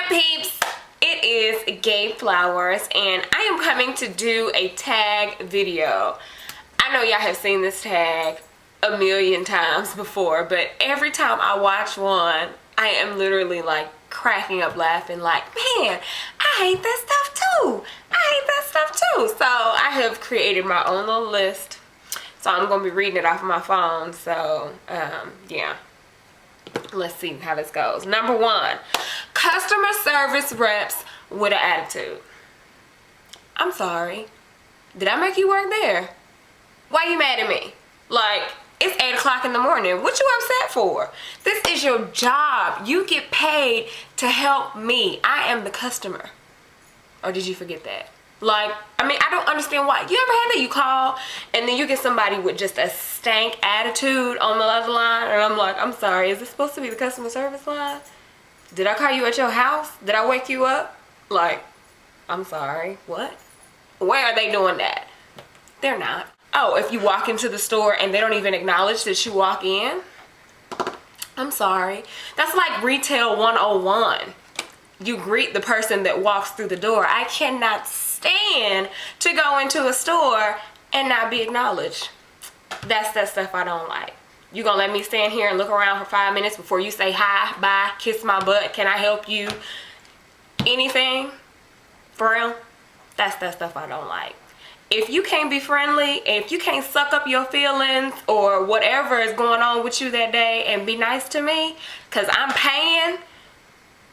peeps, it is GabeFlowers and I am coming to do a tag video. I know y'all have seen this tag a million times before, but every time I watch one, I am literally like cracking up laughing like, man, I hate that stuff too. I hate that stuff too. So I have created my own little list. So I'm going to be reading it off of my phone. So yeah. Let's see how this goes. Number 1, customer service reps with an attitude. I'm sorry. Did I make you work there? Why you mad at me? Like, it's 8 o'clock in the morning. What you upset for? This is your job. You get paid to help me. I am the customer. Or did you forget that? Like, I mean, I don't understand why. You ever had that you call and then you get somebody with just a stank attitude on the other line and I'm like, I'm sorry, is this supposed to be the customer service line? Did I call you at your house? Did I wake you up? Like, I'm sorry, what? Where are they doing that? They're not. Oh, if you walk into the store and they don't even acknowledge that you walk in? I'm sorry. That's like retail 101. You greet the person that walks through the door. I cannot stand to go into a store and not be acknowledged. That's that stuff I don't like. You gonna let me stand here and look around for 5 minutes before you say hi, bye, kiss my butt, can I help you? Anything? For real? That's that stuff I don't like. If you can't be friendly, if you can't suck up your feelings or whatever is going on with you that day and be nice to me, cause I'm paying,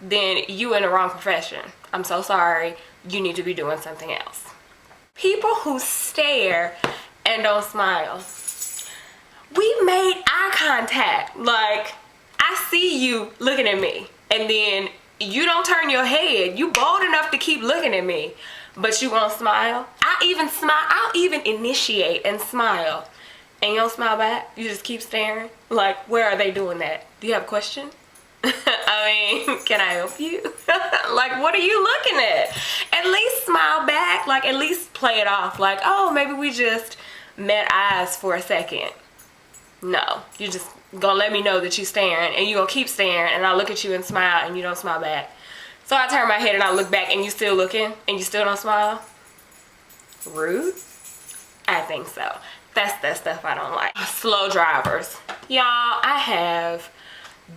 then you in the wrong profession. I'm so sorry. You need to be doing something else. People who stare and don't smile. We made eye contact. Like, I see you looking at me and then you don't turn your head. You bold enough to keep looking at me, but you won't smile. I'll even initiate and smile and you don't smile back. You just keep staring. Like, where are they doing that? Do you have a question? I mean, can I help you? Like, what are you looking at? At least smile back. Like, at least play it off. Like, oh, maybe we just met eyes for a second. No, you just gonna let me know that you staring and you gonna keep staring and I look at you and smile and you don't smile back. So I turn my head and I look back and you still looking and you still don't smile. Rude? I think so. That's that stuff I don't like. Slow drivers. Y'all, I have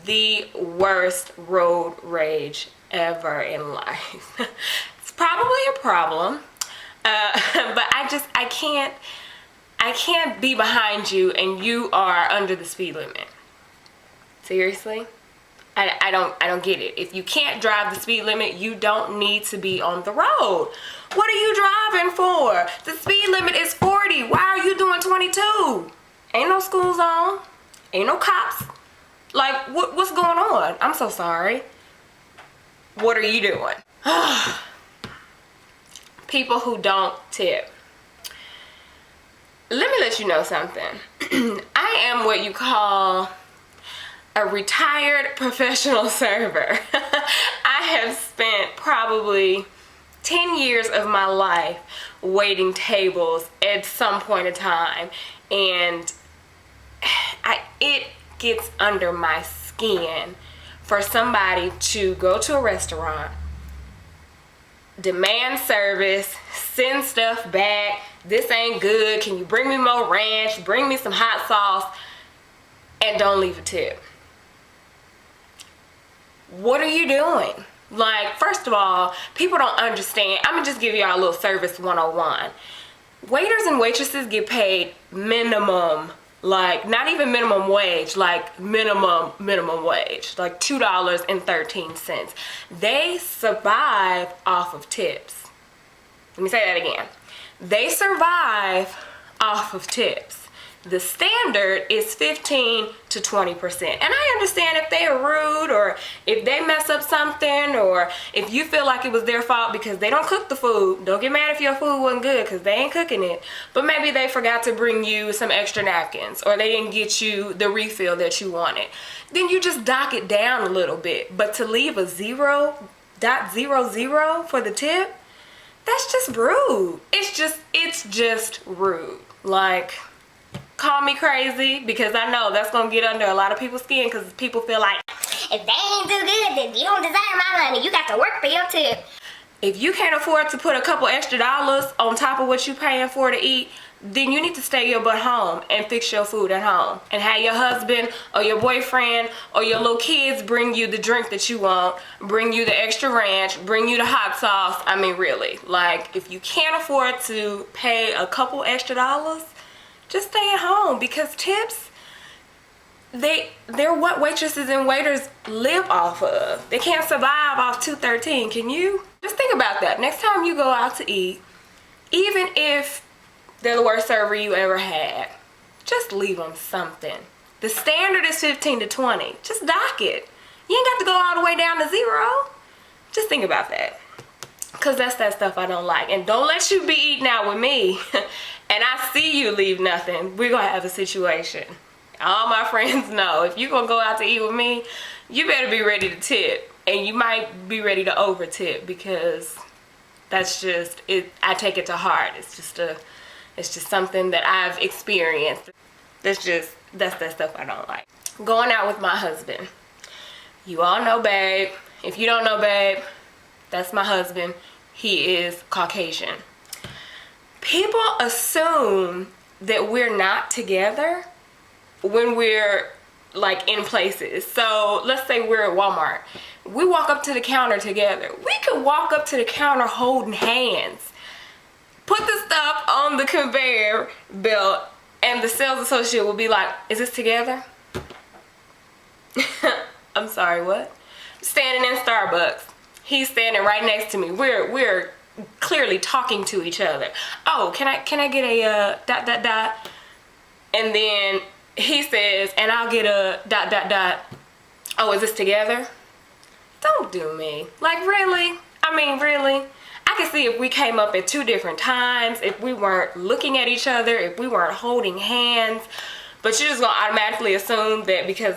the worst road rage ever in life. It's probably a problem, but I can't be behind you and you are under the speed limit. Seriously? I don't get it. If you can't drive the speed limit, you don't need to be on the road. What are you driving for? The speed limit is 40. Why are you doing 22? Ain't no school zone. Ain't no cops. Like, what's going on? I'm so sorry. What are you doing? People who don't tip. Let me let you know something. I am what you call a retired professional server. I have spent probably 10 years of my life waiting tables at some point in time, and it gets under my skin for somebody to go to a restaurant, demand service, send stuff back, this ain't good, can you bring me more ranch, bring me some hot sauce, and don't leave a tip. What are you doing? Like, first of all, people don't understand. I'm gonna just give y'all a little service 101. Waiters and waitresses get paid minimum, like not even minimum wage, like minimum wage, like $2.13. They survive off of tips. Let me say that again. They survive off of tips. The standard is 15 to 20%. And I understand if they are rude or if they mess up something or if you feel like it was their fault because they don't cook the food. Don't get mad if your food wasn't good because they ain't cooking it. But maybe they forgot to bring you some extra napkins or they didn't get you the refill that you wanted. Then you just dock it down a little bit. But to leave a 0.00 for the tip, that's just rude. It's just rude. Like, call me crazy because I know that's gonna get under a lot of people's skin because people feel like If they ain't too good, then you don't deserve my money. You got to work for your tip. If you can't afford to put a couple extra dollars on top of what you paying for to eat, then you need to stay your butt home and fix your food at home. And have your husband or your boyfriend or your little kids bring you the drink that you want, bring you the extra ranch, bring you the hot sauce. I mean, really, like, if you can't afford to pay a couple extra dollars, just stay at home, because tips, they're what waitresses and waiters live off of. They can't survive off $2.13. Can you? Just think about that. Next time you go out to eat, even if they're the worst server you ever had, just leave them something. The standard is 15 to 20. Just dock it. You ain't got to go all the way down to 0. Just think about that, because that's that stuff I don't like. And don't let you be eating out with me and I see you leave nothing. We're gonna have a situation. All my friends know, if you're gonna go out to eat with me, you better be ready to tip. And you might be ready to over tip, because that's just it. I take it to heart. It's just something that I've experienced. That's that stuff I don't like. Going out with my husband. You all know Babe. If you don't know Babe, that's my husband. He is Caucasian. People assume that we're not together when we're like in places. So let's say we're at Walmart. We walk up to the counter together. We could walk up to the counter holding hands, put the stuff on the conveyor belt, and the sales associate will be like, is this together? I'm sorry, what? Standing in Starbucks. He's standing right next to me. We're clearly talking to each other. Oh, can I get a dot. And then he says, and I'll get a dot. Oh, is this together? Don't do me. Like, really? I mean, really? I can see if we came up at 2 different times, if we weren't looking at each other, if we weren't holding hands. But you're just gonna automatically assume that because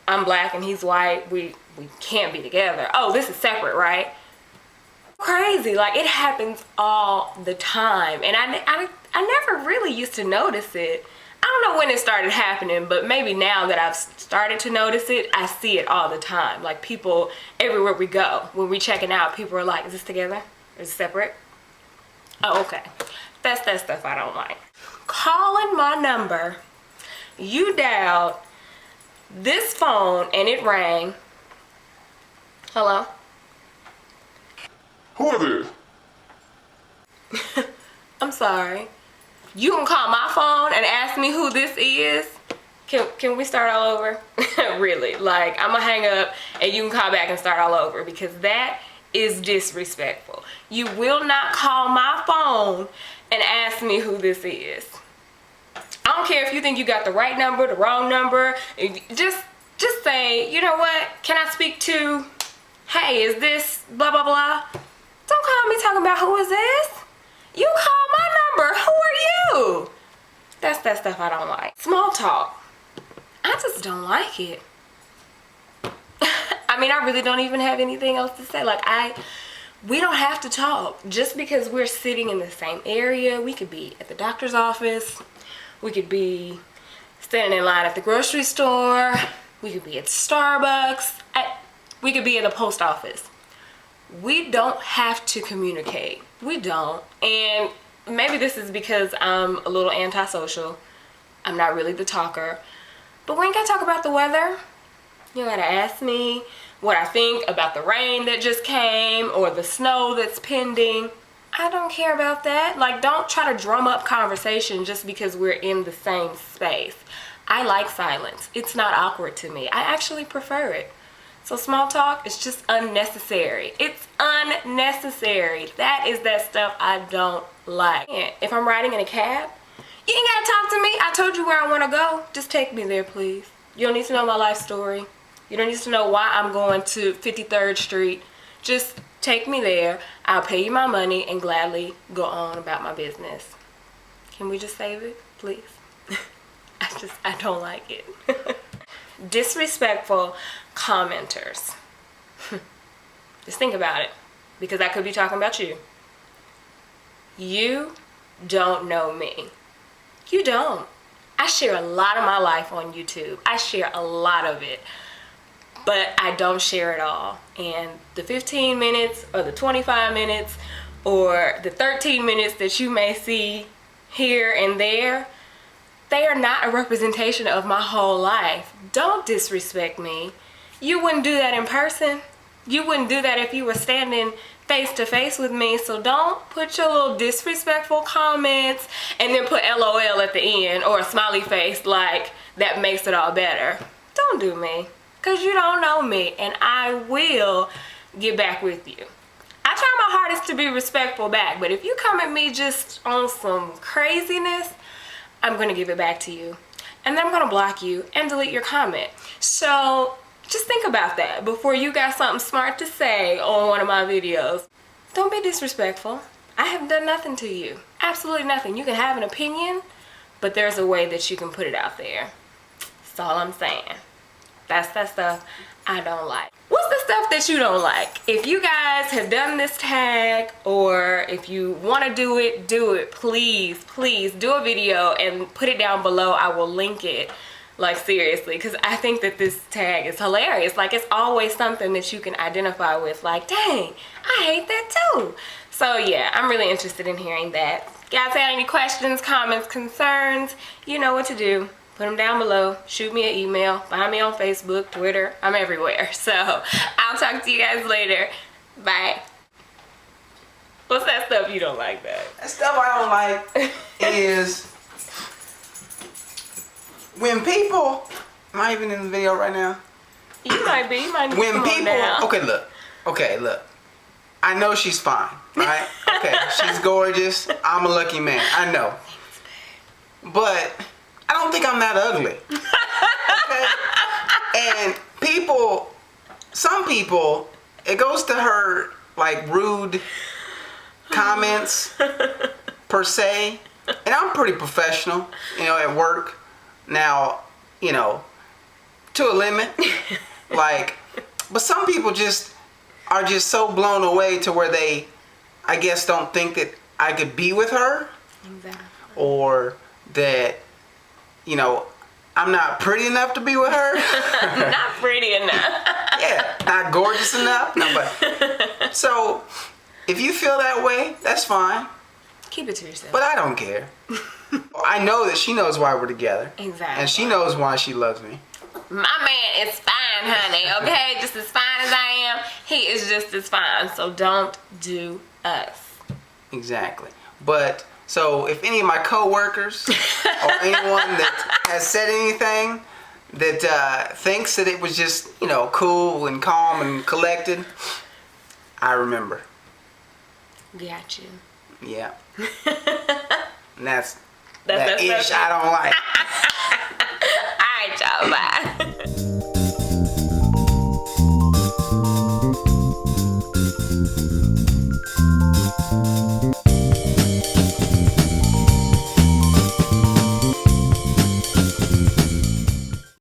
I'm black and he's white, we can't be together. Oh, this is separate, right? Crazy. Like, it happens all the time. And I never really used to notice it. I don't know when it started happening, but maybe now that I've started to notice it, I see it all the time. Like, people, everywhere we go, when we checking out, people are like, is this together? Is it separate? Oh, okay. That's that stuff I don't like. Calling my number. You dialed this phone and it rang. Hello? Who is this? I'm sorry. You can call my phone and ask me who this is? Can we start all over? Really, like, I'm gonna hang up and you can call back and start all over, because that is disrespectful. You will not call my phone and ask me who this is. I don't care if you think you got the right number, the wrong number. Just say, you know what? Can I speak to, hey, is this blah, blah, blah? Don't call me talking about who is this. You call my number. Who are you? That's that stuff I don't like. Small talk. I just don't like it. I mean, I really don't even have anything else to say. Like, we don't have to talk. Just because we're sitting in the same area, we could be at the doctor's office. We could be standing in line at the grocery store. We could be at Starbucks. We could be in the post office. We don't have to communicate. We don't. And maybe this is because I'm a little antisocial. I'm not really the talker. But we ain't gotta talk about the weather. You gotta ask me what I think about the rain that just came or the snow that's pending. I don't care about that. Like, don't try to drum up conversation just because we're in the same space. I like silence. It's not awkward to me. I actually prefer it. So small talk is just unnecessary. It's unnecessary. That is that stuff I don't like. If I'm riding in a cab, you ain't gotta talk to me. I told you where I wanna go. Just take me there, please. You don't need to know my life story. You don't need to know why I'm going to 53rd Street. Just take me there. I'll pay you my money and gladly go on about my business. Can we just save it, please? I don't like it. Disrespectful commenters. Just think about it, because I could be talking about you. You don't know me. You don't. I share a lot of my life on YouTube. I share a lot of it. but I don't share it all. And the 15 minutes or the 25 minutes or the 13 minutes that you may see here and there, they are not a representation of my whole life. Don't disrespect me. You wouldn't do that in person. You wouldn't do that if you were standing face to face with me. So don't put your little disrespectful comments and then put LOL at the end or a smiley face like that makes it all better. Don't do me, because you don't know me, and I will get back with you. I try my hardest to be respectful back, but if you come at me just on some craziness, I'm going to give it back to you. And then I'm going to block you and delete your comment. So just think about that before you got something smart to say on one of my videos. Don't be disrespectful. I haven't done nothing to you. Absolutely nothing. You can have an opinion, but there's a way that you can put it out there. That's all I'm saying. That's that stuff I don't like. What's the stuff that you don't like? If you guys have done this tag, or if you want to do it, please, please do a video and put it down below. I will link it, like seriously, because I think that this tag is hilarious. Like, it's always something that you can identify with, like, dang, I hate that too. So yeah, I'm really interested in hearing that. Guys, got any questions, comments, concerns? You know what to do. Put them down below. Shoot me an email. Find me on Facebook, Twitter. I'm everywhere. So I'll talk to you guys later. Bye. What's that stuff you don't like, babe? That stuff I don't like is when people, am I even in the video right now? You might be. You might need to When come on people, down. okay, look. I know she's fine, right? Okay, she's gorgeous. I'm a lucky man. I know. But I don't think I'm that ugly. Okay? And people, some people, it goes to her like rude comments per se. And I'm pretty professional, you know, at work. Now, you know, to a limit. Like, but some people just are just so blown away to where they, I guess, don't think that I could be with her. Exactly. Or that, you know, I'm not pretty enough to be with her. Not pretty enough. Yeah, not gorgeous enough. No, but so if you feel that way, that's fine. Keep it to yourself. But I don't care. I know that she knows why we're together. Exactly. And she knows why she loves me. My man is fine, honey, okay? Just as fine as I am, he is just as fine. So don't do us. Exactly. But so if any of my co-workers or anyone that has said anything that thinks that it was just, you know, cool and calm and collected, I remember. Got you. Yeah. And that's That's ish I don't like. Alright, y'all, bye.